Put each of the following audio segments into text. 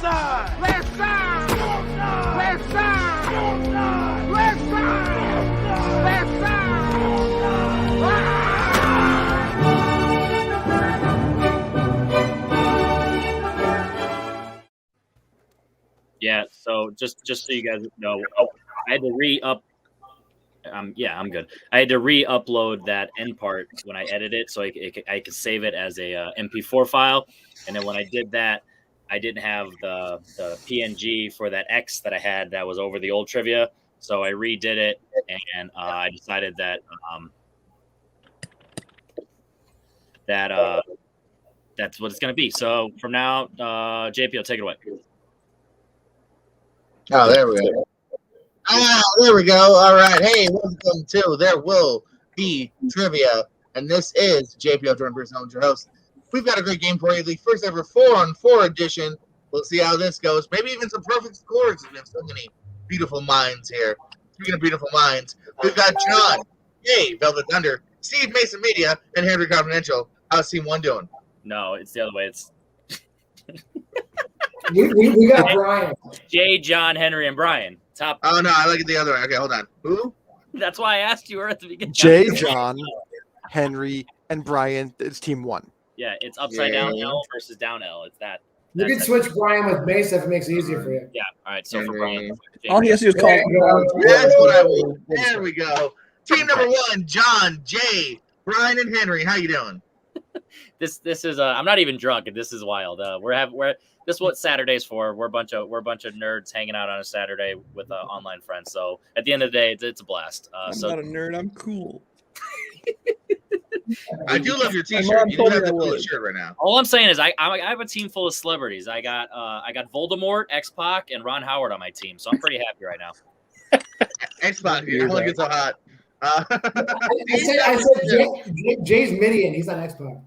side! Left side! Left side! Left side! Left side! Yeah, so just so you guys know, I had to re-up. Yeah, I'm good. I had to re-upload that end part when I edit it, so I could save it as a MP4 file. And then when I did that, I didn't have the PNG for that X that I had that was over the old trivia, so I redid it, and I decided that that's what it's going to be. So from now, JPO, take it away. Oh, there we go. There we go. All right. Hey, welcome to There Will Be Trivia. And this is JPO Jordan Bruce, your host. We've got a great game for you. The first ever 4-on-4 edition. We'll see how this goes. Maybe even some perfect scores, because we have so many beautiful minds here. Speaking of beautiful minds, we've got John, Velvet Thunder, Steve Mason Media, and Henry Confidential. How's Team 1 doing? No, it's the other way. It's we got Brian. Jay, John, Henry, and Brian. Top. Oh, no, I like it the other way. Okay, hold on. Who? That's why I asked you at the beginning. Jay, John, Henry, and Brian. It's Team 1. Yeah, it's upside down L versus down L. It's that. You can switch Brian with Mace if it makes it easier for you. Yeah, all right. So for Brian. All he has to do is call. That's what I want. There we go. Team number 1, John, Jay, Brian, and Henry. How you doing? This is I'm not even drunk, and this is wild. This is what Saturday's for. We're a bunch of nerds hanging out on a Saturday with online friends. So at the end of the day, it's a blast. I'm not a nerd. I'm cool. I do love your T-shirt. You do have the coolest shirt right now. All I'm saying is I have a team full of celebrities. I got Voldemort, X-Pac, and Ron Howard on my team, so I'm pretty happy right now. X-Pac, you don't look so hot. I said Jay's Midian. He's on X-Pac.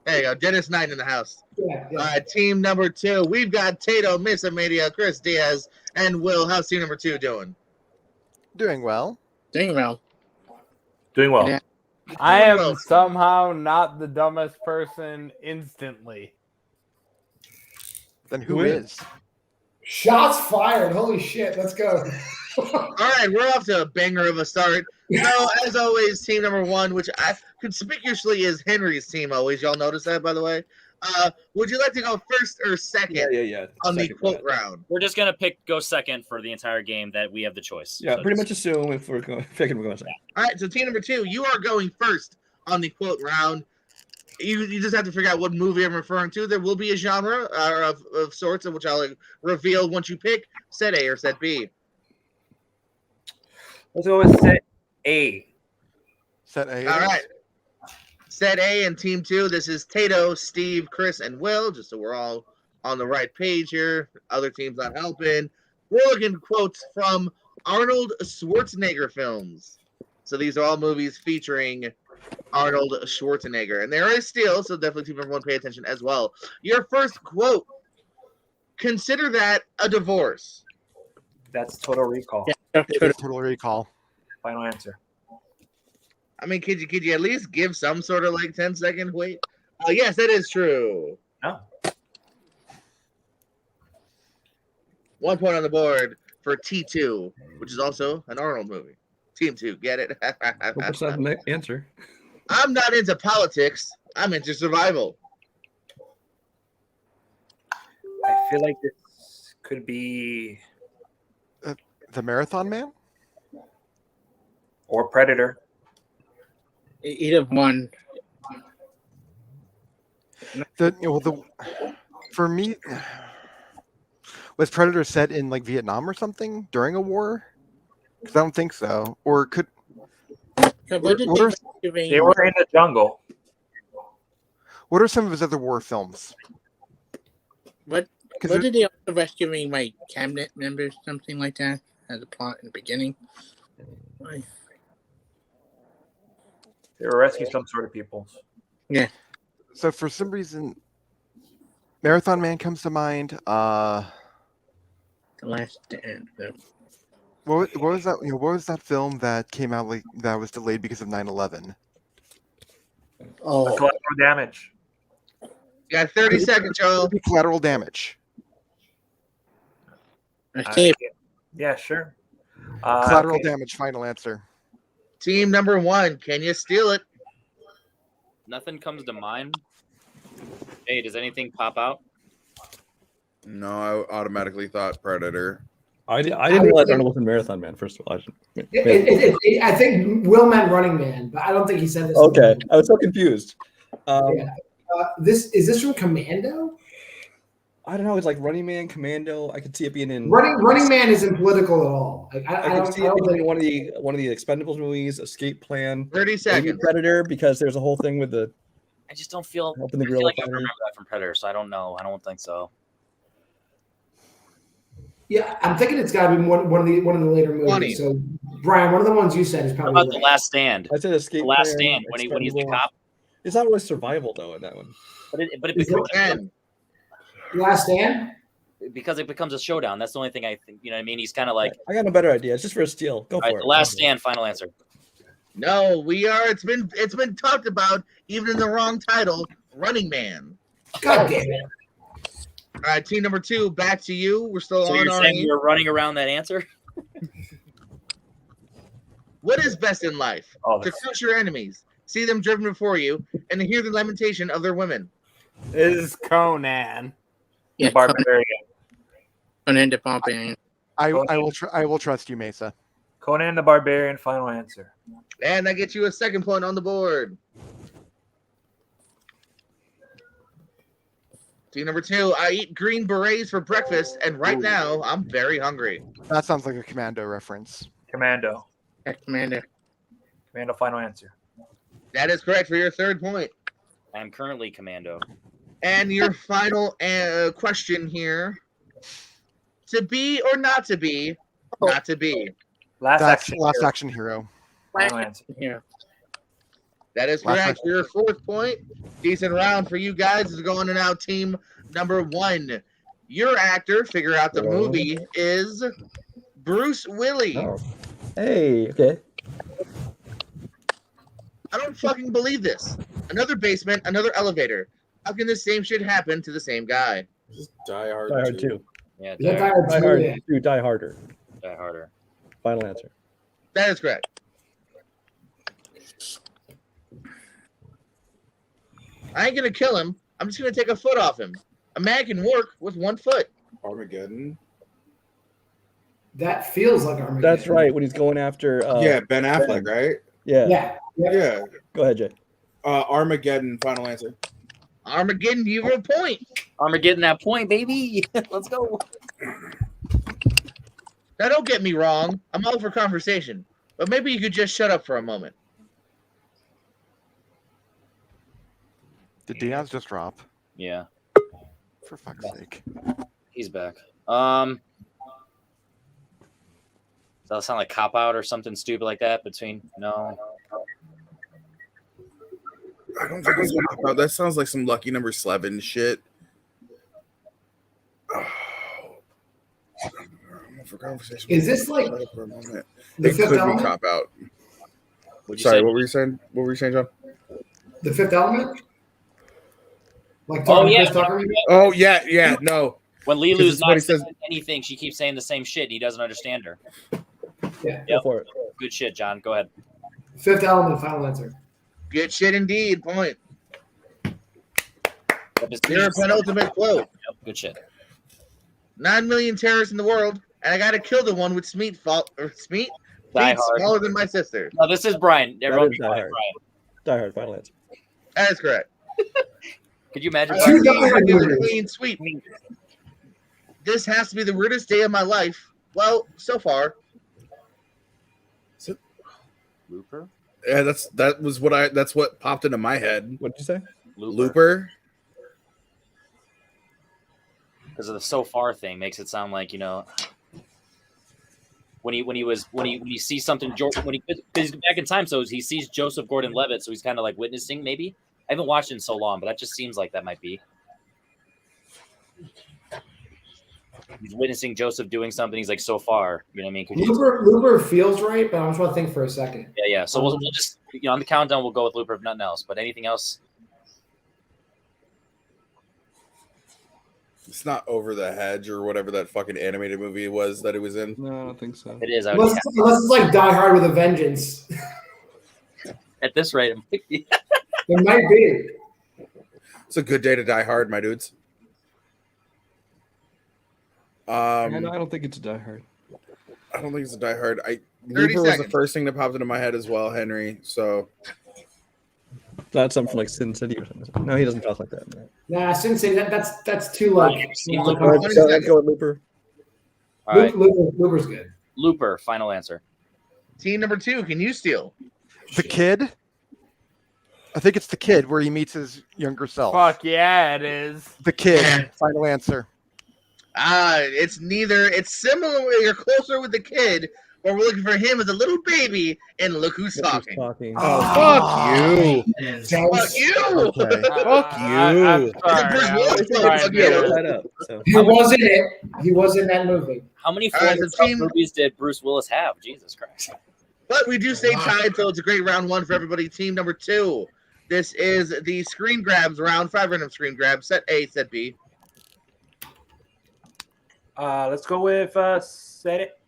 There you go. Dennis Knight in the house. Yeah. All right, team number 2. We've got Tato, Missa Media, Chris Diaz, and Will. How's team number 2 doing? Doing well. Doing well. Yeah. I am somehow not the dumbest person instantly. Then who is? Shots fired. Holy shit. Let's go. All right, we're off to a banger of a start. So, as always, team number 1, which conspicuously is Henry's team always. Y'all notice that, by the way? Would you like to go first or second on the quote round? We're just going to go second for the entire game that we have the choice. Yeah, so pretty much assume if we're going second, we're going second. All right, so team number 2, you are going first on the quote round. You just have to figure out what movie I'm referring to. There will be a genre of sorts, of which I'll reveal once you pick set A or set B. Let's go with set A. Set A. All right. Set A and team 2. This is Tato, Steve, Chris, and Will, just so we're all on the right page here. Other teams not helping. We're looking at quotes from Arnold Schwarzenegger films. So these are all movies featuring Arnold Schwarzenegger. And there is still, so definitely team number 1 pay attention as well. Your first quote. Consider that a divorce. That's Total Recall. Yeah, Total Recall. Final answer. I mean, could you at least give some sort of 10-second wait? Yes, that is true. No. 1 point on the board for T2, which is also an Arnold movie. Team 2, get it? What's that answer? I'm not into politics. I'm into survival. I feel like this could be The Marathon Man? or Predator. Either one. For me, was Predator set in Vietnam or something during a war? Because I don't think so. Or could So what They were in the jungle. what are some of his other war films? What did they also rescuing cabinet members, something like that, as a plot in the beginning? They were rescuing some sort of people. Yeah. So for some reason, Marathon Man comes to mind. The Last Stand. What was that? What was that film that came out that was delayed because of 9/11? Oh, Collateral Damage. You got 30 seconds, Joel. Collateral Damage. Okay. Yeah, sure. Collateral Okay. damage. Final answer. Team number 1, can you steal it? Nothing comes to mind. Hey, does anything pop out? No, I automatically thought Predator. I didn't realize Arnold was in Marathon Man. First of all, I think Will meant Running Man, but I don't think he said this. okay, I was so confused. Yeah. Is this from Commando? I don't know. It's like Running Man, Commando. I could see it being in Running Man isn't political at all. Like, I could see it being in one of the Expendables movies, Escape Plan, 30 maybe seconds. Predator, because there's a whole thing with the. I just don't feel. Helping the I feel gorilla like I fighter. remember that from Predator, so I don't know. I don't think so. Yeah, I'm thinking it's got to be one of the later movies. 20. So, Brian, one of the ones you said is How probably about The Last Stand? I said Escape The Last Plan, Stand when he's the Expendables. cop. It's not really survival though in that one. But it Is becomes, it 10. Last Stand. because it becomes a showdown. That's the only thing I think. You know what I mean? He's kind of like, I got a better idea. It's just for a steal. Go all for right, it. The Last Stand. Final answer. No, we are. It's been talked about, even in the wrong title, Running Man. God damn it. All right, team number 2, back to you. We're still So on you're our saying you're running around that answer? What is best in life? Oh, To crush your enemies, see them driven before you, and to hear the lamentation of their women. Is Conan. Yeah, Barbarian. Conan the Barbarian. I will trust you, Mesa. Conan the Barbarian. Final answer. And that gets you a second point on the board. Team number 2, I eat green berets for breakfast, and right now I'm very hungry. That sounds like a Commando reference. Commando. Yeah, Commander. Commando. Final answer. That is correct for your third point. I am currently Commando. And your final question here. To be or not to be? Not to be. Last That's action. Last Action Hero. Final answer. Yeah. That is Last correct for your fourth point. Decent round for you guys. Is going to now team number 1. Your actor, figure out the movie, is Bruce Willis. Oh. Hey. Okay. I don't fucking believe this. Another basement, another elevator. How can the same shit happen to the same guy? Just Die Hard. Die Hard 2. Yeah, Is that Die, Die Hard Die 2? Hard Yeah. 2. Die Harder. Die Harder. Final answer. That is correct. I ain't gonna kill him. I'm just gonna take a foot off him. A man can work with 1 foot. Armageddon. That feels like Armageddon. That's right. When he's going after. Yeah, Ben Affleck, right? Yeah. Yeah. Yeah. Go ahead, Jay. Armageddon. Final answer. Armageddon, you have a point. Armageddon, that point, baby. Let's go. Now, don't get me wrong. I'm all for conversation, but maybe you could just shut up for a moment. Did Diaz just drop? Yeah, For fuck's sake. he's back. Does that sound like cop out or something stupid like that? No. I don't think it's that sounds like some lucky number 7 shit. Oh. For conversation. Is this like For a moment. The It Fifth could be Element? cop out. What'd you Sorry, say? what were you saying? What were you saying, John? The Fifth Element? Like Oh, talking yeah. Chris Tucker? Oh yeah, no. When Because Lilu's it's what not he says- saying anything, she keeps saying the same shit, and he doesn't understand her. Yeah. Go for it. Good shit, John. Go ahead. Fifth Element, final answer. Good shit indeed. Point. Yep, it's- Your penultimate quote. Yep, good shit. 9 million terrorists in the world, and I gotta kill the one with Die feet Hard. smaller than my sister. No, this is Brian. Everyone, is be Die quiet, Hard. Brian. Die Hard. Final answer. That is correct. Could you imagine? I Two gotta Die Hard give it a movies. clean sweep. This has to be the weirdest day of my life. Well, so far. Looper? Yeah, that's what popped into my head. What did you say? Looper. Because of the so far thing makes it sound like, when he sees something, because he's back in time, so he sees Joseph Gordon-Levitt, so he's kind of like witnessing. Maybe I haven't watched it in so long, but that just seems like that might be. He's witnessing Joseph doing something. He's like, so far, you know what I mean? Could you- Looper feels right, but I just want to think for a second. yeah. So we'll just, on the countdown, we'll go with Looper if nothing else. But anything else? It's not Over the Hedge or whatever that fucking animated movie was that it was in. No, I don't think so. It is. Unless it's like Die Hard with a Vengeance. At this rate, it might be. It might be. It's a good day to die hard, my dudes. I don't think it's Die Hard. I don't think it's a Die Hard. 30 Looper was the seconds. first thing that popped into my head as well, Henry. So That's something from like Sin City or something. No, he doesn't talk like that. Nah, Sin City, that's too like. Let's go with Looper. All right. Looper's good. Looper, final answer. Team number 2, can you steal? The kid. I think it's the kid where he meets his younger self. Fuck yeah, it is. The kid. Final answer. It's neither. It's similar. You're closer with the kid, but we're looking for him as a little baby. And look who's talking. Oh, fuck you. Fuck you. Okay. Fuck you. I'm sorry. He was in it. He was in that movie. How many All right, Forrest the Gump team- movies did Bruce Willis have? Jesus Christ. But we do stay tied, so it's a great round 1 for everybody. Team number 2. This is the screen grabs round. 5 random screen grabs. Set A, set B. Let's go with set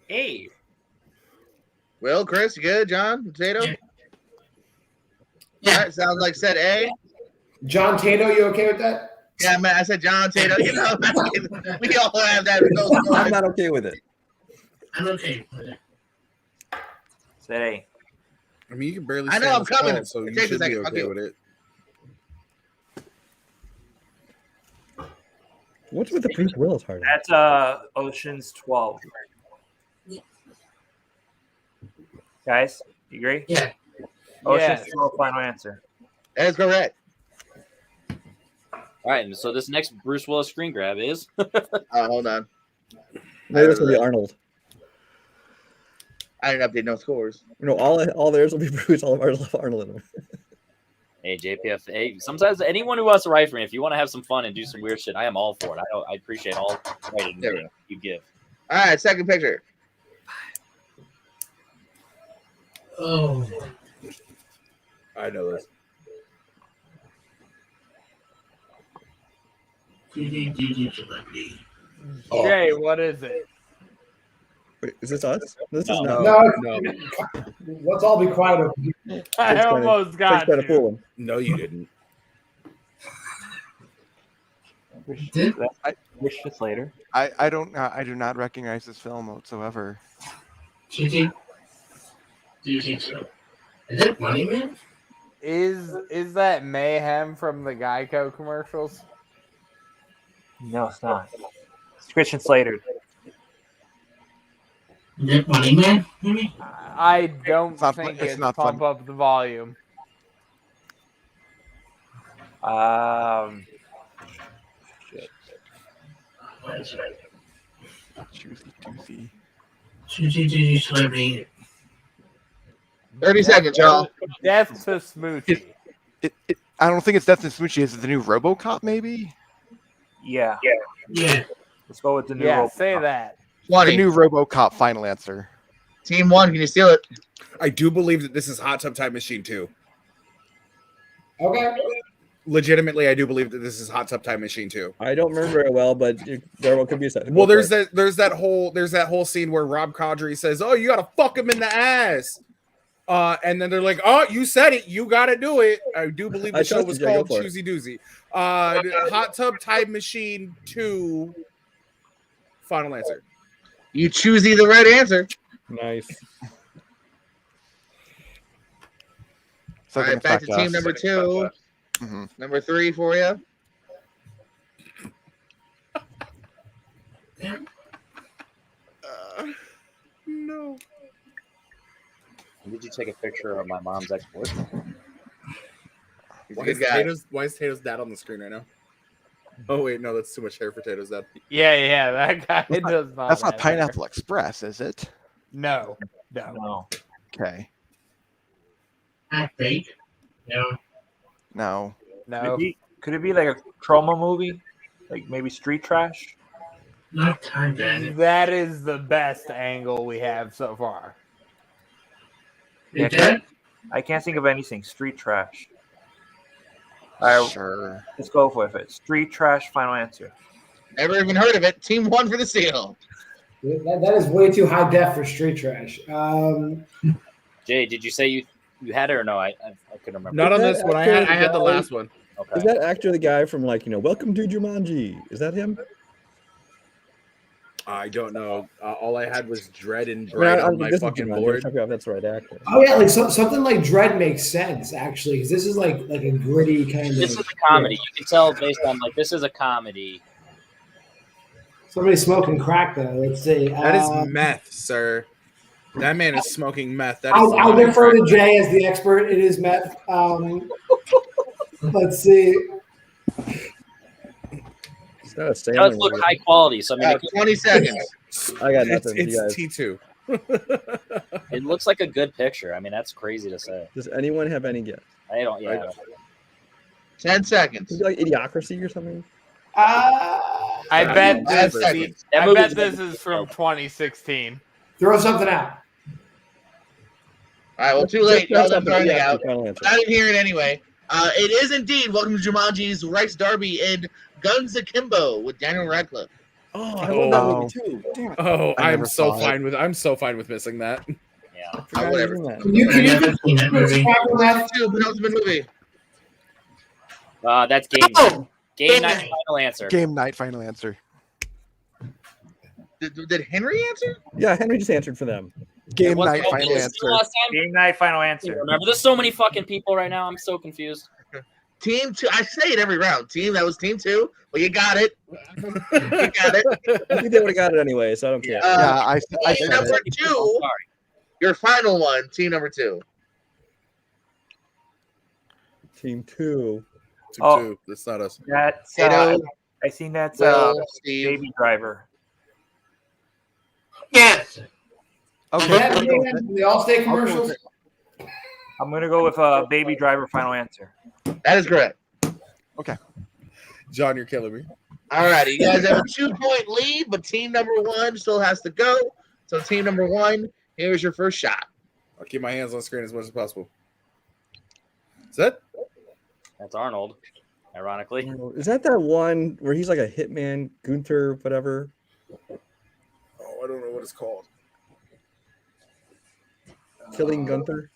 A. Will, Chris, you good? John, Potato? Yeah. All right, sounds like set A. John Tato, you okay with that? Yeah, man, I said John Tato. You know, we all have that. I'm not okay with it. I'm okay with it. Set A. I mean, you can barely. I know, stand I'm this tall, coming. so you Take a should be second, I'll okay do with it. What's with the Bruce Willis part? That's Ocean's 12. Guys, you agree? Yeah. Ocean's Yes. 12, final answer. That is correct. All right, and so this next Bruce Willis screen grab is. Hold on. Maybe this will be Arnold. I didn't update no scores. No, all theirs will be Bruce. All of ours will have Arnold in them. Hey, JPF. Hey, sometimes anyone who wants to write for me, if you want to have some fun and do some weird shit, I am all for it. I appreciate all writing There we go. you give. All right, second picture. Oh. I know this. Celebrity. Jay, what is it? Wait, is this us? This is No. not. No, let's all be quiet. I almost got Trying to you. fool him. No, you didn't. Wish this later. I do not recognize this film whatsoever. Gigi, do you think so? Is it Money Man? Is that Mayhem from the Geico commercials? No, it's not. It's Christian Slater. Is it Money Man? Maybe? I don't It's not think fun- it's it's not Pump fun. Up the Volume. What is it? Choosy. Gigi, Celebrity. 30 seconds, y'all. Death to Smoochie. I don't think it's Death and Smoochie. Is it the new RoboCop? Maybe Yeah. Yeah. Let's go with the new Yeah, Robocop. say that. 20. the new RoboCop. Final answer. Team 1, can you steal it? I do believe that this is Hot Tub Time Machine 2. Okay. Legitimately, I do believe that this is Hot Tub Time Machine 2. I don't remember it well, but there could be a set. Well, there's that whole scene where Rob Corddry says, "Oh, you gotta fuck him in the ass," and then they're like, "Oh, you said it, you gotta do it." I do believe the I show trust was you, Jay, go called for it. Choosy Doozy. Hot Tub Time Machine 2. Final answer. You choose the right answer. Nice. So All right, back to team number 2. Mm-hmm. Number 3 for you. No. Did you take a picture of my mom's ex-boyfriend? He's a good guy. Why is Tato's dad on the screen right now? Oh wait, no, that's too much hair for Tato's dad. Yeah, that guy does not. That's not have Pineapple Express, is it? hair. No. No. Okay. Not fake. No. No. No. Could it be like a trauma movie? Like maybe Street Trash? Not time then. That is the best angle we have so far. Is that? I can't think of anything. Street Trash. All right, Sure. let's go with it. Street trash. Final answer. Never even heard of it. Team 1 for the seal. That is way too high def for street trash. Jay, did you say you had it or no? I couldn't remember. Not on that this one. I actor had the guy- last one. Okay. Is that actor the guy from like Welcome to Jumanji? Is that him? I don't know. All I had was Dread and I Bright mean, on my this is fucking Jumanji. I'm board. trying to figure out if that's the right actor. Oh yeah, like something like Dread makes sense actually, because this is like a gritty kind This of. is a comedy. You can tell based on this is a comedy. Somebody smoking crack though. Let's see. That is meth, sir. That man is smoking meth. That is I'll defer to Jay as the expert. It is meth. Let's see. It's not a It Sandler does look movie. high quality. So I mean, 20 seconds. I got It's, nothing. You it's guys. T2. it looks like a good picture. I mean, that's crazy to say. Does anyone have any guess? I don't. Yeah. 10 seconds. Is it like Idiocracy or something? I bet Five this. seconds. That I movie bet is- this is from 2016. Throw something out. All right, well, too late. Y'all done throwing it Yeah, out. final answer. I didn't hear it anyway. It is indeed Welcome to Jumanji's Rice Darby and Guns Akimbo with Daniel Radcliffe. Oh, I love that Oh. movie too. Damn it. Oh, I I'm never so saw it. fine with. I'm so fine with missing that. Yeah. I forgot whatever. he was in that. Can you I've never seen that movie. describe the meth? Two penultimate movie. That's game. Oh, Game damn night. it. Final answer. Game night. Final answer. Did Henry answer? Yeah, Henry just answered for them. Game What's night. the Final last answer. time? Game night. Final I answer. remember, there's so many fucking people right now. I'm so confused. Team 2. I say it every round. That was Team 2. Well, you got it. You got it. I think they would have got it anyway, so I don't care. Yeah, I Team said number it. 2. Sorry. Your final one. Team number 2. Team 2. Team Oh. 2. That's not us. That's Tato, I seen that's Will, Steve. Baby Driver. Yes. Okay. That the Allstate commercials. I'm gonna go with Baby Driver. Final answer. That is correct. John, you're killing me. All righty. You guys have a 2-point lead, but team number 1 still has to go. So, team number 1, here's your first shot. I'll keep my hands on screen as much as possible. Is that? That's Arnold. Ironically. Is that one where he's like a hitman, Gunther, whatever? Oh, I don't know what it's called. Killing Gunther?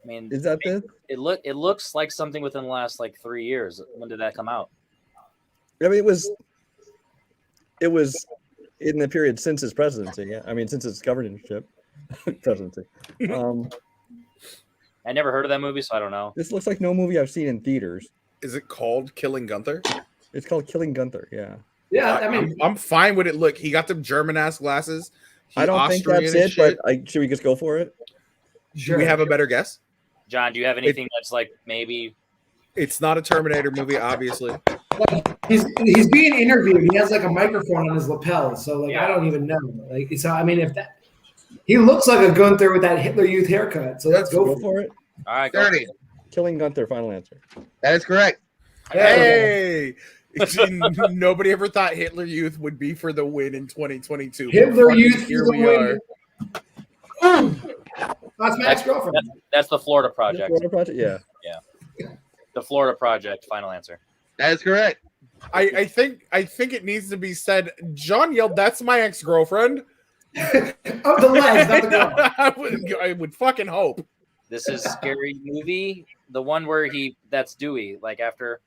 I mean, Is that this? it looks like something within the last 3 years. When did that come out? I mean, it was in the period since his presidency. Yeah, I mean, since his governorship presidency. I never heard of that movie, so I don't know. This looks like no movie I've seen in theaters. Is it called Killing Gunther? It's called Killing Gunther. Yeah, Yeah, I mean, I'm fine with it. Look, he got them German ass glasses. I don't think that's it. But should we just go for it? Do we have a better guess? John, do you have anything that's maybe? It's not a Terminator movie, obviously. he's being interviewed. He has like a microphone on his lapel, so I don't even know. So I mean, if that he looks like a Gunther with that Hitler Youth haircut, so let's go for it. All right, go. 30. Killing Gunther. Final answer. That is correct. Hey, nobody ever thought Hitler Youth would be for the win in 2022. Hitler Fuck, Youth here for the we win. are. That's Matt's girlfriend. That's the Florida Project. Florida Project. Yeah. The Florida Project. Final answer. That is correct. I think it needs to be said. John yelled, "That's my ex-girlfriend." Of the legs, not the girl. I would fucking hope. This is Scary Movie. The one where that's Dewey, after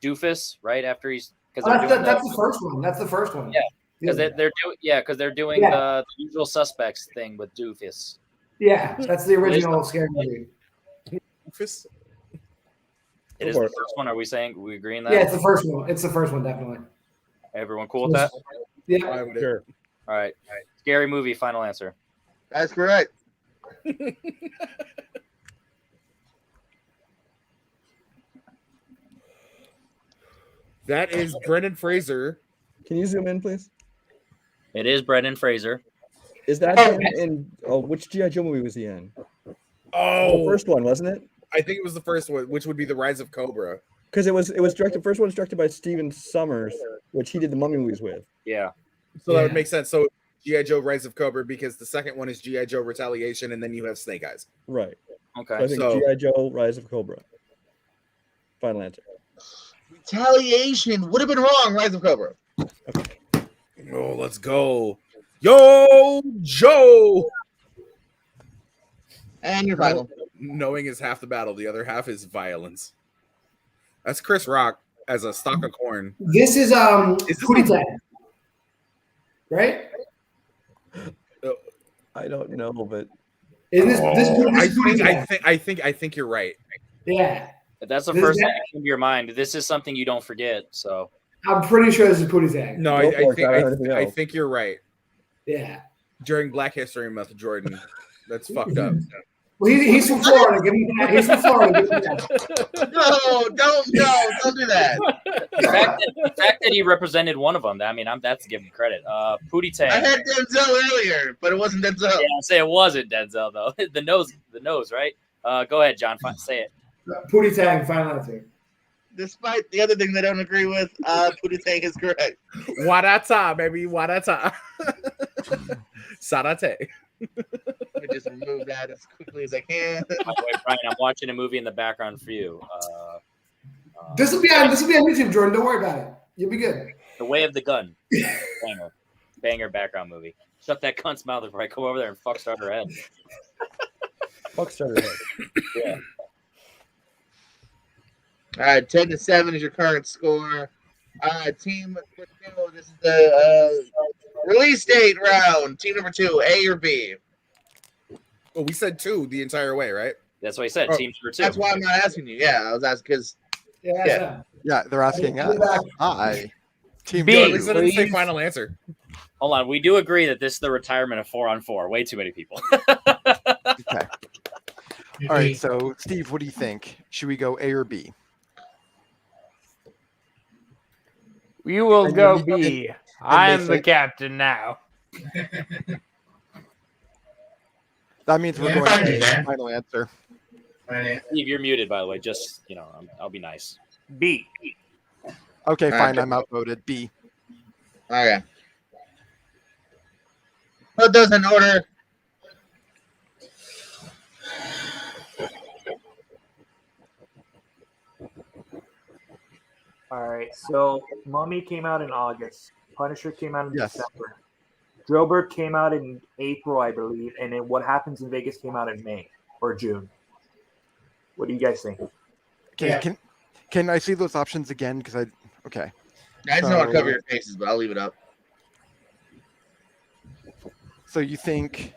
Doofus, right after he's That's the first one. That's the first one. Yeah, because they're doing the Usual Suspects thing with Doofus. Yeah, that's the original Scary Movie. Doofus. It is the first one. Are we agreeing that? Yeah, it's the first one. It's the first one, definitely. Everyone cool with that? Yeah. Sure. All right. Scary Movie. Final answer. That's correct. That is Brendan Fraser. Can you zoom in, please? It is Brendan Fraser. Is that him in? Oh, which GI Joe movie was he in? Oh, The first one, wasn't it? I think it was the first one, which would be The Rise of Cobra. Because it was directed. First one was directed by Steven Summers, which he did the Mummy movies with. Yeah. So that would make sense. So G.I. Joe Rise of Cobra, because the second one is G.I. Joe Retaliation, and then you have Snake Eyes. Right. Okay. So I think GI Joe Rise of Cobra. Final answer. Retaliation would have been wrong. Rise of Cobra. Oh, let's go. Yo, Joe. And your final. Knowing is half the battle. The other half is violence. That's Chris Rock as a stalk of corn. This is Pootie Tang, right? I don't know, but Isn't this Pootie Tang? I think you're right. Yeah. If that's the first thing that came to your mind, this is something you don't forget. So I'm pretty sure this is Pootie Tang. No, I think you're right. Yeah. During Black History Month, Jordan. That's fucked up. Well, he's from Florida. Give me that. He's from Florida. Give me that. No, don't do that. The fact that he represented one of them, I mean, that's giving credit. Pootie Tang. I had Denzel earlier, but it wasn't Denzel. Yeah, I'll say it wasn't Denzel though. the nose, right? Go ahead, John. Say it. Pootie Tang, final answer. Despite the other thing they don't agree with, Pootie Tang is correct. Wadata, baby. Wadata. Sarate. Let me just remove that as quickly as I can. By the way, Brian, I'm watching a movie in the background for you. This will be on YouTube, Jordan. Don't worry about it. You'll be good. The Way of the Gun. Banger background movie. Shut that cunt's mouth before I come over there and fuck start her head. fuck started head. Yeah. All right, 10-7 is your current score. Team number 2, this is the release date round. Team number 2, A or B? Well, we said 2 the entire way, right? That's what I said. Team number 2. That's why I'm not asking you. Yeah, I was asking because. Yeah, they're asking us. Hi. Team B. B. At least I didn't say final answer. Hold on. We do agree that this is the retirement of 4-on-4. Way too many people. Okay. All right, so Steve, what do you think? Should we go A or B? We will And go you- B. and I am they the say- captain now. That means we're Yeah, going fine, to man. final answer. Steve, you're muted, by the way. Just, I'll be nice. B. Okay, All fine. right. I'm outvoted. B. Okay. Put those in order. All right. So Mummy came out in August. Punisher came out in Yes. December. Drillbird came out in April, I believe, and then What Happens in Vegas came out in May or June. What do you guys think? Okay, Yeah. can I see those options again? Because okay. I just don't want to So- cover your faces, but I'll leave it up. So you think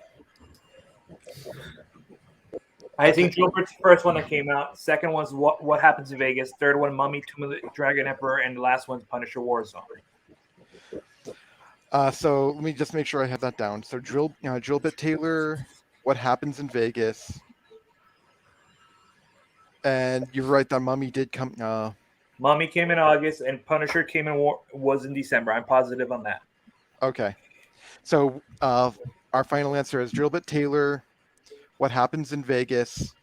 I think Drillbird's the first one that came out. Second one's What Happens in Vegas. Third one, Mummy, Tomb of the Dragon Emperor, and the last one's Punisher Warzone. so let me just make sure I have that down. So Drillbit Taylor, What Happens in Vegas. And you're right, that Mummy did come. Mummy came in August, and Punisher came in was in December. I'm positive on that. Okay. So our final answer is Drillbit Taylor, What Happens in Vegas,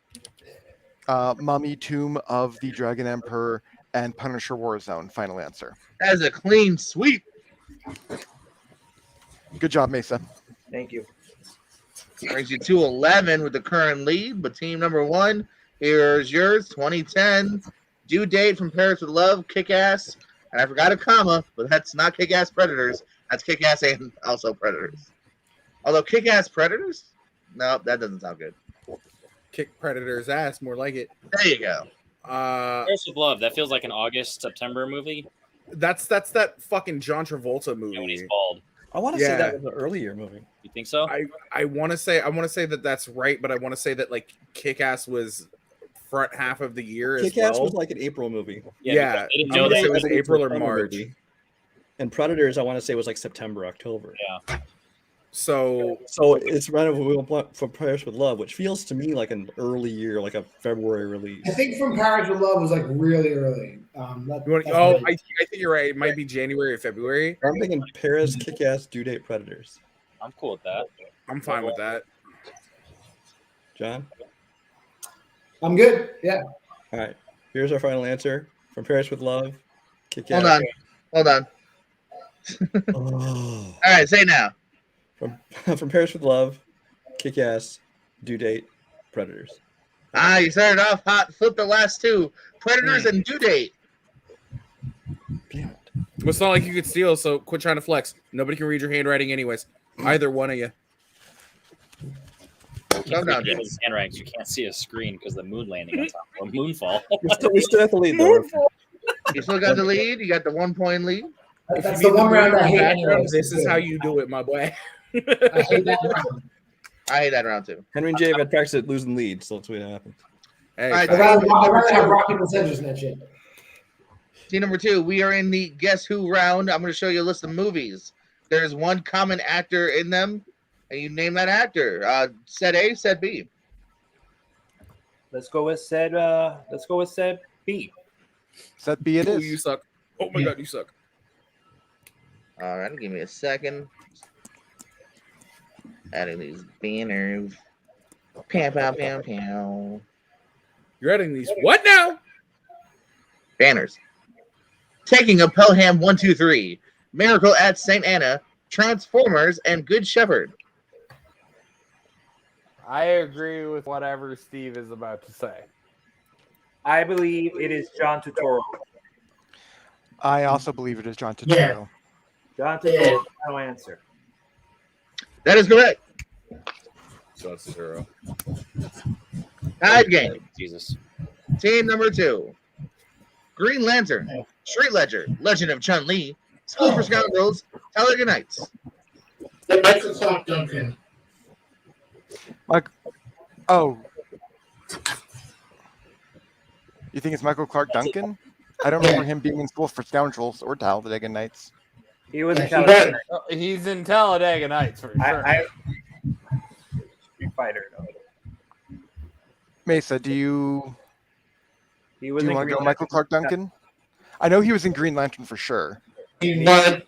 Mummy, Tomb of the Dragon Emperor, and Punisher Warzone. Final answer. That's a clean sweep. Good job, Mesa. Thank you. Brings you to 11 with the current lead. But team number 1, here's yours, 2010. Due date from Paris with Love, Kick-Ass. And I forgot a comma, but that's not Kick-Ass Predators. That's Kick-Ass and also Predators. Although Kick-Ass Predators? No, that doesn't sound good. Kick Predator's ass, more like it. There you go. Curse of Love. That feels like an August, September movie. That's that fucking John Travolta When he's movie. bald. I want to say Yeah. that was an earlier movie. You think so? I want to say that that's right, but I want to say that like Kick-Ass was front half of the year as Kick-Ass well. was like an April movie. Yeah, because they didn't I'm know gonna that say it was I think April or September March. movie. And Predators, I want to say was like September, October. Yeah. So So it's right over for Paris with Love, which feels to me like an early year, like a February release. I think From Paris with Love was like really early. you want, That's oh, right. I think you're right. It might be January or February. I'm thinking Paris, Kick-Ass, Due Date, Predators. I'm cool with that. I'm fine with that. John? I'm good. Yeah. All right. Here's our final answer. From Paris with Love, Kick-Ass. Hold on. Oh. All right, say now. From Paris with Love, Kick-Ass, Due Date, Predators. You started off hot. Flip the last two. Predators and Due Date. Damn it. Well, it's not like you could steal, so quit trying to flex. Nobody can read your handwriting anyways. Either one of you. Calm down, Jay. His handwritings. You can't see a screen because the moon landing on top of moonfall. We still have to lead though. You still got the lead. You got the 1 point lead. That's the one round I hate. Background, anyways. this is how you do it, my boy. I hate that round. I hate that round too. Henry and Jay have had practice at losing leads, so let's wait what happens. Hey, All right, I'd rather have rock paper scissors than that shit. Team number 2, we are in the Guess Who round. I'm going to show you a list of movies. There's one common actor in them, and you name that actor. Set A, set B. Let's go with said B. Set B it oh, is. you suck. Oh my god, you suck. All right, give me a second. Adding these banners. Pow, pow, pow, pow. You're adding these what now? Banners. Taking a Pelham 1, 2, 3. Miracle at St. Anna. Transformers and Good Shepherd. I agree with whatever Steve is about to say. I believe it is John Turturro. I also believe it is John Turturro. Yeah. John Turturro, final answer. That is correct. So it's 0. Tied game. Jesus. Team number 2. Green Lantern. Street Ledger. Legend of Chun-Li. School for Scoundrels. Talladega Nights. The Michael Clark Duncan. Oh. You think it's Michael Clark Duncan? I don't remember him being in School for Scoundrels or Talladega Nights. He was in Yeah, Talladega. He's in Talladega Nights for sure. Street Fighter. Mesa, do you He was want in to Green go Michael Lantern. Clark Duncan? I know he was in Green Lantern for sure. He was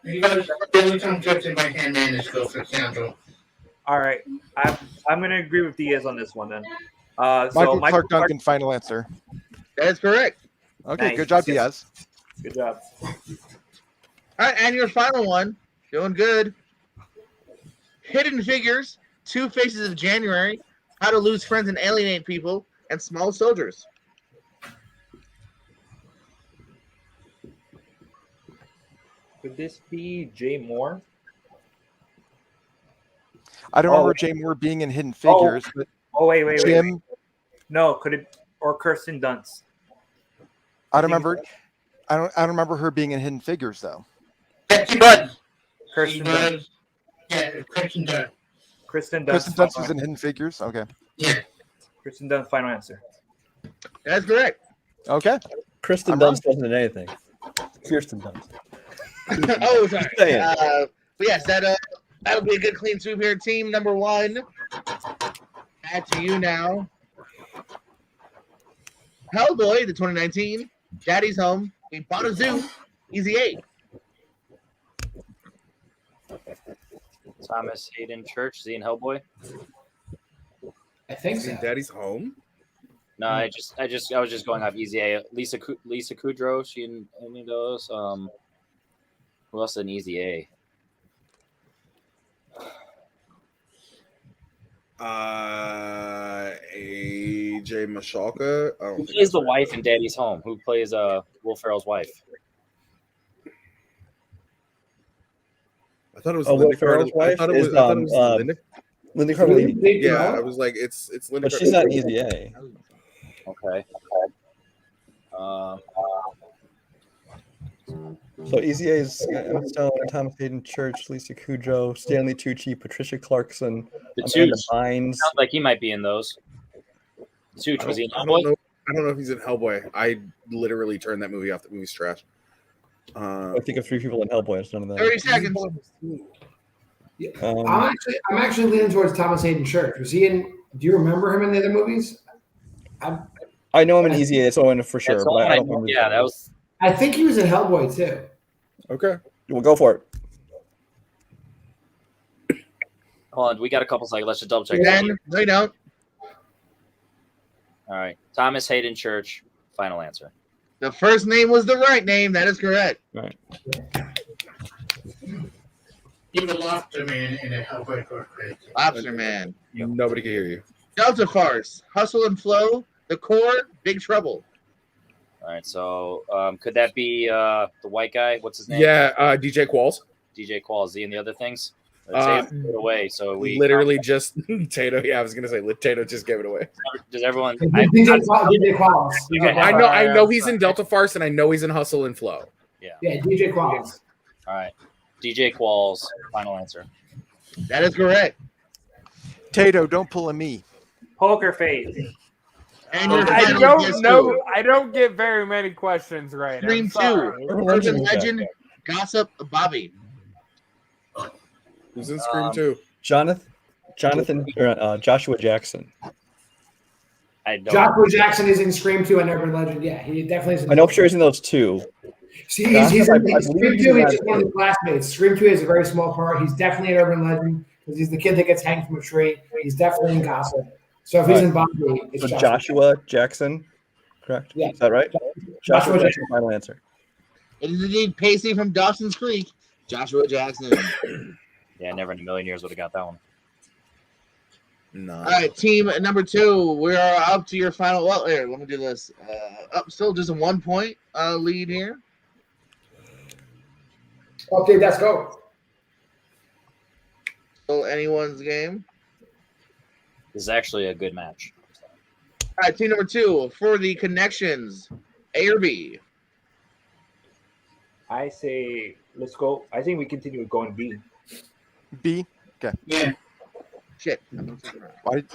the only time Captain by Handman is go for Scoundrel. All right, I'm gonna agree with Diaz on this one then. Michael Clark Duncan, final answer. That is correct. Okay, Nice. good job, Diaz. Good job. All right, and your final one. Doing good. Hidden Figures. 2 Faces of January. How to Lose Friends and Alienate People. And Small Soldiers. Could this be Jay Moore? I don't remember Jay Moore being in Hidden Figures, but Oh wait. Jim, No, could it or Kirsten Dunst? I don't remember. I don't remember her being in Hidden Figures though. Yes, he was. He Kirsten Dunst. was. Yeah, Kristen Dunst. Kristen Dunst. Kristen Dunst was in Hidden Figures. Okay. Yeah. Kristen Dunst. Final answer. That's correct. Okay. Kristen I'm Dunst wasn't in anything. Kirsten Dunst. Oh, sorry. saying. But yes, that'll be a good clean sweep here. Team number 1. Back to you now. Hellboy, the 2019. Daddy's Home. We Bought a Zoo. Easy 8. Thomas Hayden Church, is he in Hellboy? I think Is so. he Daddy's home? No, I was just going off Easy A. Lisa Kudrow, she in any of those? Who else in Easy A? AJ Mashalka. Who plays the wife in Daddy's Home? Who plays Will Ferrell's wife? I thought it was Oh, Linda Will Ferrell's Cardellini. I wife thought it was, is, I thought it was Linda. Linda Cardellini. Yeah, I was like, it's Linda. But she's not Cardellini. Easy A. Okay. So Easy A is Emma Stone, Thomas Hayden Church, Lisa Kudrow, Stanley Tucci, Patricia Clarkson, The Amanda Tooch. Bynes. Sounds like he might be in those. Tooch, was he in I Hellboy? don't know if he's in Hellboy. I literally turned that movie off. The movie's trash. I think of 3 people in Hellboy. It's none of that. 30 seconds. I'm actually leaning towards Thomas Hayden Church. Was he in? Do you remember him in the other movies? I know him in Easy A. It's Owen for sure. That's But all I I don't know. remember. Yeah, that was. I think he was in Hellboy too. Okay. We'll go for it. Hold on, we got a couple seconds. Let's just double check. Then, no, you don't. All right, Thomas Hayden Church. Final answer. The first name was the right name. That is correct. Right. He was Lobster Man in a Hellboy Corporate. Lobster Man. Nobody can hear you. Delta Farce, Hustle and Flow, The Core, Big Trouble. All right, so could that be the white guy? What's his name? Yeah, DJ Qualls. DJ Qualls. And the other things? Uh, Tato gave it away. So we literally just Tato. Yeah, I was gonna say Tato just gave it away. Does everyone? DJ Qualls. I know he's in Delta Farce, and I know he's in Hustle and Flow. Yeah. Yeah, DJ Qualls. All right, DJ Qualls. Final answer. That is correct. Tato, don't pull a me. Poker Face. And your I final don't guess know. who? I don't get very many questions right. Scream I'm 2, sorry. Urban Legend, Gossip, Bobby. Who's in Scream 2? Joshua Jackson. I don't. Joshua Jackson is in Scream 2 and Urban Legend. Yeah, he definitely is. I know for sure he's in those two. See, he's I in believe Scream he's 2. in He's that just one of the classmates. Scream 2 is a very small part. He's definitely in Urban Legend because he's the kid that gets hanged from a tree. He's definitely in Gossip. So if he's in Bobby, it's So Joshua Jackson, correct? Yeah. Is that right? Joshua Jackson. Final answer. It is indeed Pacey from Dawson's Creek, Joshua Jackson. Yeah, never in a million years would have got that one. No. All right, team number 2, we are up to your final. Well, here, let me do this. Up still just a 1 point lead here. Okay, let's go. Still anyone's game. This is actually a good match. All right, team number 2 for the connections. A or B? I say let's go. I think we continue with going B. B. Okay. Yeah. Shit.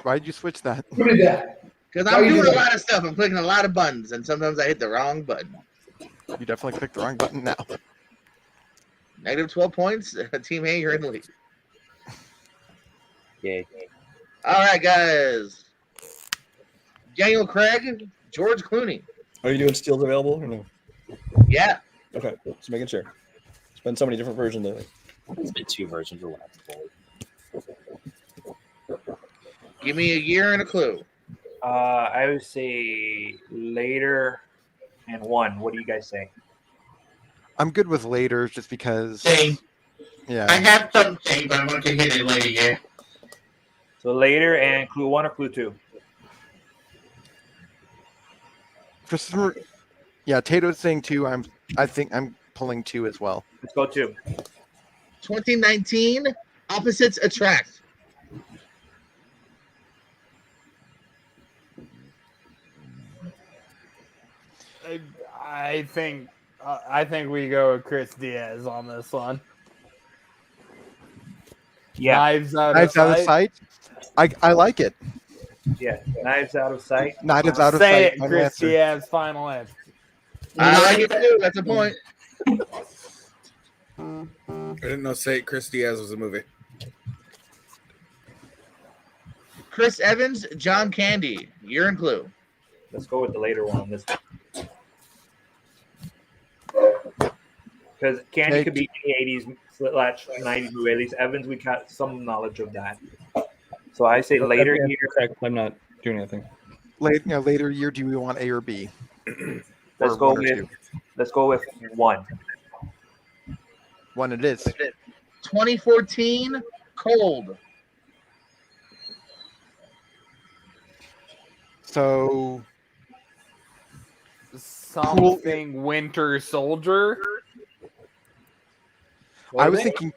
Why'd you switch that? Who did that? Because I'm doing a lot of stuff. I'm clicking a lot of buttons, and sometimes I hit the wrong button. You definitely clicked the wrong button now. Negative 12 points. Team A, you're in the lead. Yay. All right, guys. Daniel Craig, George Clooney. Are you doing steals available or no? Yeah. Okay, just making sure. It's been so many different versions lately. It's been 2 versions of Give me a year and a clue. I would say later and 1. What do you guys say? I'm good with later just because. Same. Yeah. I have something, but I'm going to hit it later. Yeah. So later and clue 1 or clue 2? For some, yeah, Tato's saying 2. I think I'm pulling 2 as well. Let's go 2. 2019, Opposites Attract. I think we go with Chris Diaz on this one. Yeah. Knives out Knives of out of sight. sight. I like it. Yeah. Knives Out of Sight. Knives out of Say sight. it, Final Chris answer. Diaz. Final answer. I like it too. That's a point. I didn't know Say It, Chris Diaz was a movie. Chris Evans, John Candy. Year and clue. Let's go with the later one on this. Because Candy could be any 80s / 90s movie. At least Evans, we got some knowledge of that. So I say later Okay, year. I'm not doing anything. Later year, do we want A or B? Let's Or go 1 or with 2? let's go with 1. 1 it is. 2014, Cold. So Something Winter Soldier. I was thinking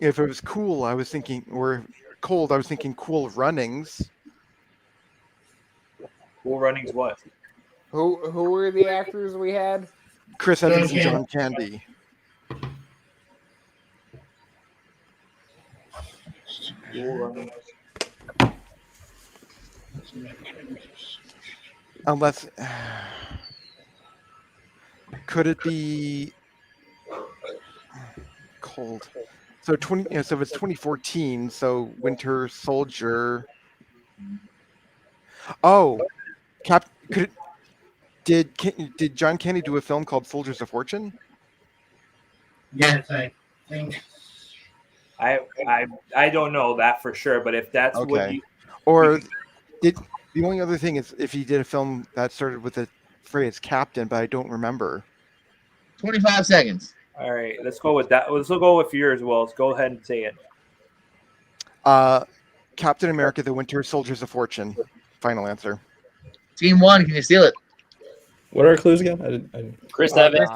if it was cool, I was thinking, or cold, I was thinking Cool Runnings. Cool Runnings what? Who were the actors we had? Chris Evans and John Candy. Cool Runnings. Unless, could it be cold? So so if it's 2014, so Winter Soldier. Oh, did John Candy do a film called Soldiers of Fortune? Yes, I think. I don't know that for sure, but if that's what Okay. you, Or did the only other thing is if he did a film that started with the phrase captain, but I don't remember. 25 seconds. all right, let's go with that. Let's go with yours. Well, let's go ahead and say it. Captain America: The Winter Soldier's of Fortune. Final answer. Team 1, can you steal it? What are our clues again? I didn't. Chris Evans,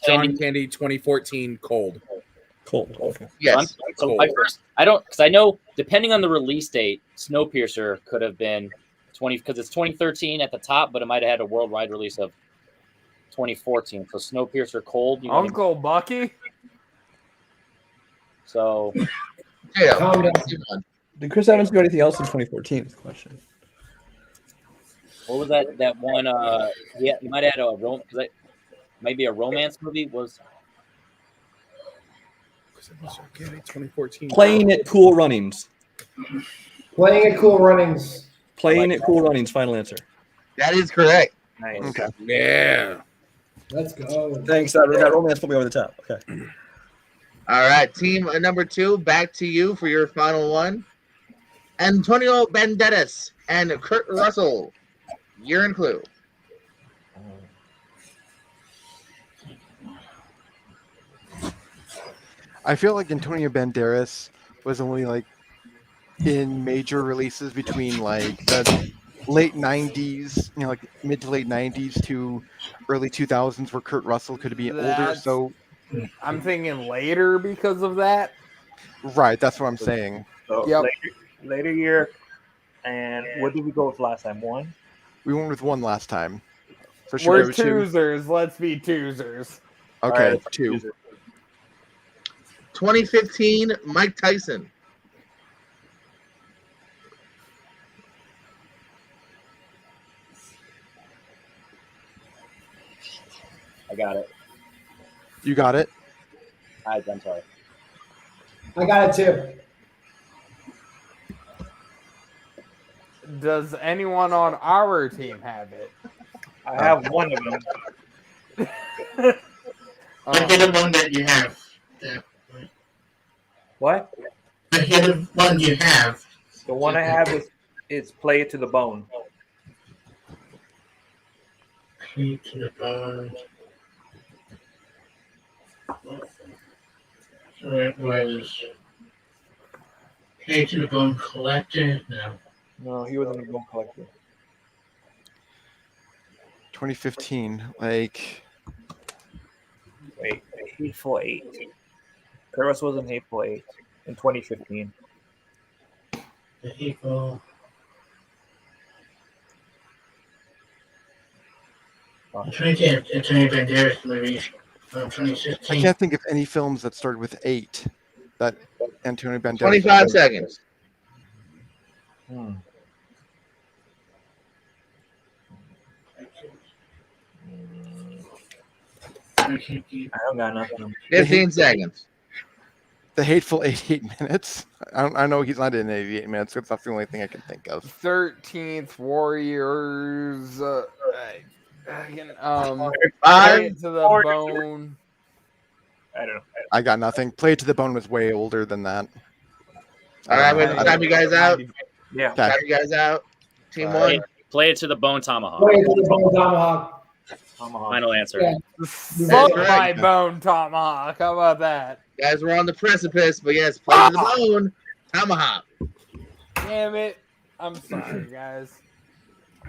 John Candy, 2014, Cold. Cold. Okay. Yes. So my first, I don't, because I know depending on the release date, Snowpiercer could have been 20 because it's 2013 at the top, but it might have had a worldwide release of 2014. So Snowpiercer, Cold. You know, Uncle Bucky. so Yeah. Calm down. Team 1. Did Chris Evans do anything else in 2014? Is the question. what was that? That one? Yeah, he might have had a because maybe a romance movie was. 2014. Playing at Cool Runnings. Playing at Cool Runnings. Playing at Cool Runnings. Final answer. That is correct. Nice. Okay. Yeah. Let's go. Thanks. That romance put me over the top. Okay. All right, team number 2, back to you for your final one. Antonio Banderas and Kurt Russell. Year and clue. I feel like Antonio Banderas was only like in major releases between like the late 90s, like mid to late 90s to early 2000s, where Kurt Russell could be older. That's- So I'm thinking later because of that. right, that's what I'm saying. So Yep. later year. And what did we go with last time? 1? We went with 1 last time. So should We're we go 2? choosers. Let's be choosers. Okay, All right, 2. 2015, Mike Tyson. I got it. You got it. I'm sorry. I got it too. Does anyone on our team have it? I have one of them. Look at the one that you have. Yeah. What? Look at the one you have. The one I have is Play It to the Bone. Play to the bone. So it was Play to the Bone Collector. No. No, he wasn't a Bone Collector. 2015, like Wait, Hateful Eight. Kurt Russell was in Hateful Eight in 2015. The Hateful. Antonio Banderas movie from I 2016. can't think of any films that started with 8 that Antonio Banderas. 25 seconds. I don't got nothing. 15 seconds. The Hateful 88 minutes. I know he's not in 88 minutes. That's not the only thing I can think of. 13th Warriors. Five, Play It to the Bone. I don't know. I got nothing. Play It to the Bone was way older than that. All right, I'm going to time you guys out. Yeah. Okay. Time you guys out. Team Play, 1. play It to the Bone, Tomahawk. Play it to the bone, Tomahawk. Final answer. Yeah. Fuck correct. my bone tomahawk. How about that? Guys, we're on the precipice, but yes, Play to the Bone. Tomahawk. Damn it. I'm sorry, guys.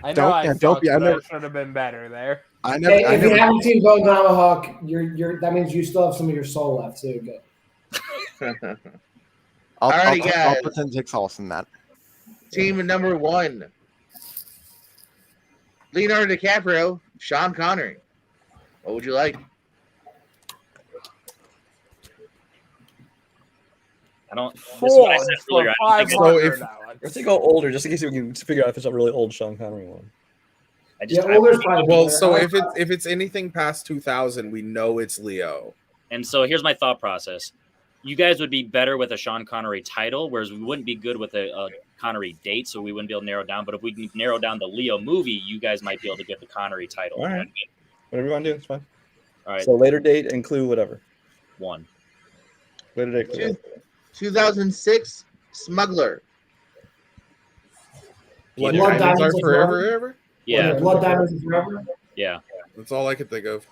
I know Don't- I yeah, don't sucked, be- I but never- I should have been better there. I Hey, never. I if you never. haven't seen Bone Tomahawk, that means you still have some of your soul left. So good. I'll Alrighty, guys. pretend to take solace in that. Team number 1. Leonardo DiCaprio, Sean Connery. What would you like? I don't. This is Four what I said for earlier. I don't think So $500. if- Let's go older, just in case we can figure out if it's a really old Sean Connery one. I just. Yeah, older's probably Well, better. so if it's anything past 2000, we know it's Leo. And so here's my thought process. You guys would be better with a Sean Connery title, whereas we wouldn't be good with a Connery date, so we wouldn't be able to narrow down. But if we can narrow down the Leo movie, you guys might be able to get the Connery title. All right. Whatever you want to do, it's fine. All right. So later date and clue, whatever. 1. Later date, clue. 2006, Smuggler. Blood Blood Diamonds are Diamonds forever, ever. Yeah. Blood Diamonds is forever. Yeah. That's all I could think of.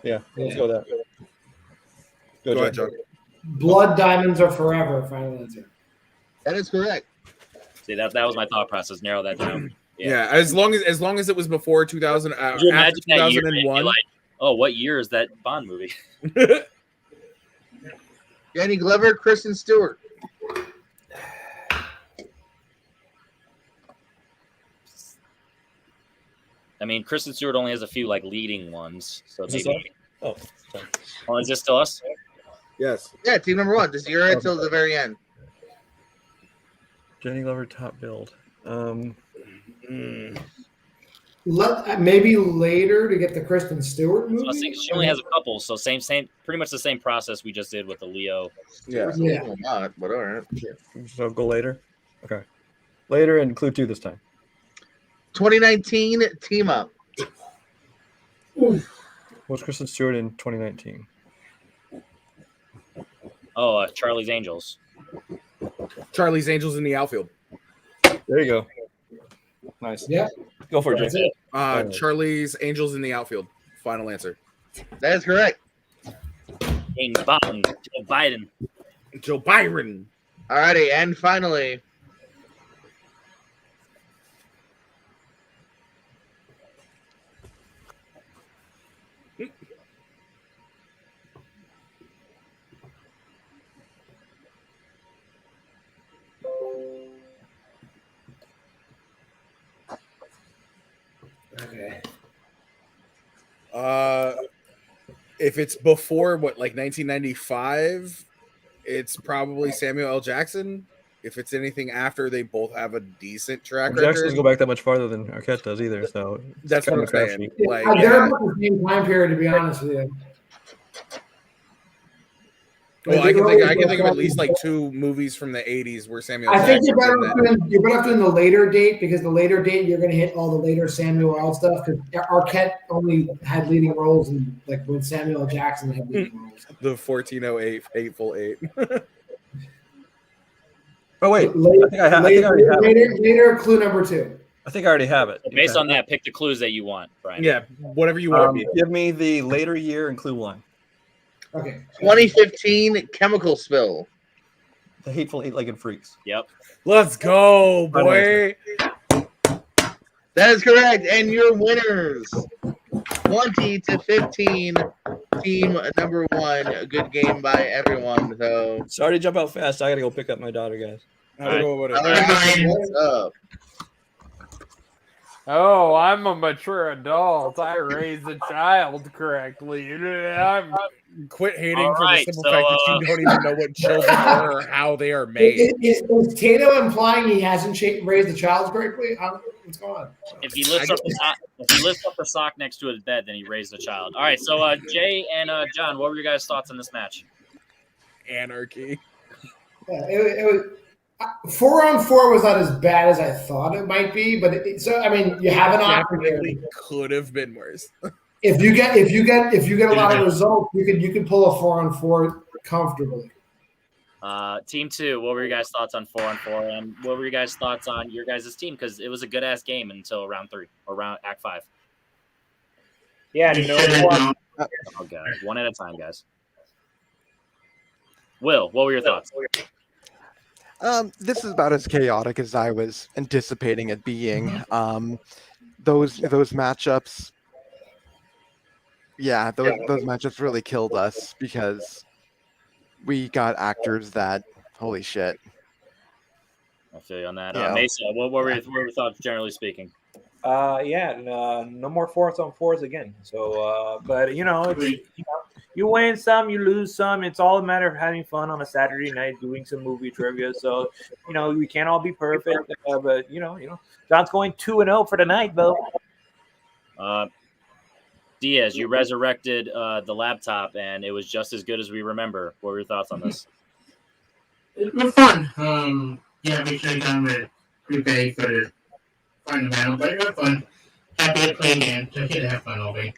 Yeah, let's go with that. Go ahead, John. John. Blood Diamonds are forever. Final answer. That is correct. See, that was my thought process. Narrow that down. Yeah, as long as it was before 2000, Could you after imagine that year and be 2001. like, oh, what year is that Bond movie? Danny Glover, Kristen Stewart. I mean, Kristen Stewart only has a few like leading ones, so Is this maybe. Oh, sorry. Oh, is this still us? Yes. Yeah, team number 1. This year until the very end. Jenny Glover top build. Maybe later to get the Kristen Stewart So I movie. think she only has a couple, so same, pretty much the same process we just did with the Leo. Yeah. Yeah. Not, but all right. So go later. Okay, later and clue 2 this time. 2019 team up. What's Kristen Stewart in 2019? Oh, Charlie's Angels. Charlie's Angels in the outfield. There you go. Nice. Yeah. Go for it, That's Jay. it. Charlie's Angels in the outfield. Final answer. That is correct. King Biden. Joe Biden. Joe Byron. Alrighty, and finally, Okay. If it's before what, like 1995, it's probably Samuel L. Jackson. If it's anything after, they both have a decent track Jackson doesn't record. go back that much farther than Arquette does either, so it's That's what kind I'm of a saying. crapshoot. Like, They're about the same time period, to be honest with you. well, I can think of at least like 2 movies from the 80s where Samuel I think Jackson's you're better in off that. doing the later date, because the later date you're going to hit all the later Samuel L. stuff, because Arquette only had leading roles in like when Samuel L. Jackson had leading roles. The 1408 Hateful Eight. Oh wait, Later, I think I already have it. later, clue number 2. I think I already have it. Based on that, pick the clues that you want, Brian. Yeah, whatever you want. Give me the later year and clue 1. Okay. 2015 chemical spill. The Hateful Eight-Legged Freaks. Yep. Let's go, boy. That is correct, and your winners, 20-15, team number 1. A good game by everyone. So, Sorry to jump out fast. I gotta go pick up my daughter, guys. all right, what's up? Oh, I'm a mature adult. I raised a child correctly. I'm Quit hating All for right, the simple so, fact that you don't even know what children are or how they are made. Is Tato implying he hasn't raised the child correctly? What's going on? If he lifts up the sock next to his bed, then he raised the child. All right, so Jay and John, what were your guys' thoughts on this match? Anarchy. Yeah, it was 4-on-4 was not as bad as I thought it might be, but I mean, you have an opportunity. Could have been worse. If you get a lot of results, you can pull a 4-on-4 comfortably. Team 2, what were your guys' thoughts on 4-on-4, and what were your guys' thoughts on your guys' team? Because it was a good ass game until round 3 or round Act 5. Yeah, Oh god, one at a time, guys. Will, what were your thoughts? This is about as chaotic as I was anticipating it being. Those matchups, yeah, those matchups really killed us because we got actors that, holy shit. I feel you on that. Yeah. Mesa, what were your thoughts, generally speaking? No more 4-on-4s again. So, but you win some, you lose some. It's all a matter of having fun on a Saturday night doing some movie trivia. So, we can't all be perfect, but John's going 2-0 for the night, though. Diaz, you resurrected the laptop, and it was just as good as we remember. What were your thoughts on this? It was fun. Yeah, we should have done with prepay for the fundamental, but it was fun. Happy to play again. So here to have fun all day.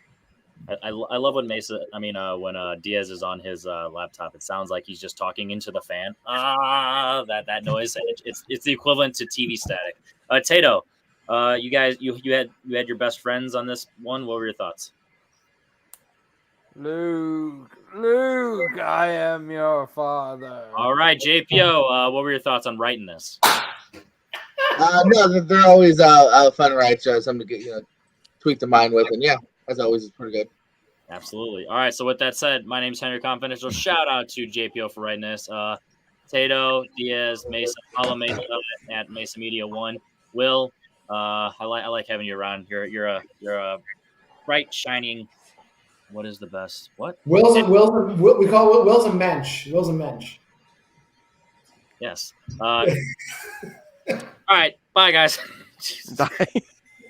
I love when when Diaz is on his laptop, it sounds like he's just talking into the fan. That noise. It's the equivalent to TV static. Tato, you guys, you had your best friends on this one. What were your thoughts? Luke, I am your father. All right, JPO, what were your thoughts on writing this? No, they're always fun rides. Something to get tweak the mind with, and yeah, as always, it's pretty good. Absolutely. All right. So with that said, my name's Henry Confidential. Shout out to JPO for writing this. Tato, Diaz, Mesa, follow Mesa at Mesa Media 1. Will, I like having you around. You're a bright, shining. What is the best? What? We call Will's a mensch. Will's a mensch. Yes. All right. Bye, guys. Die.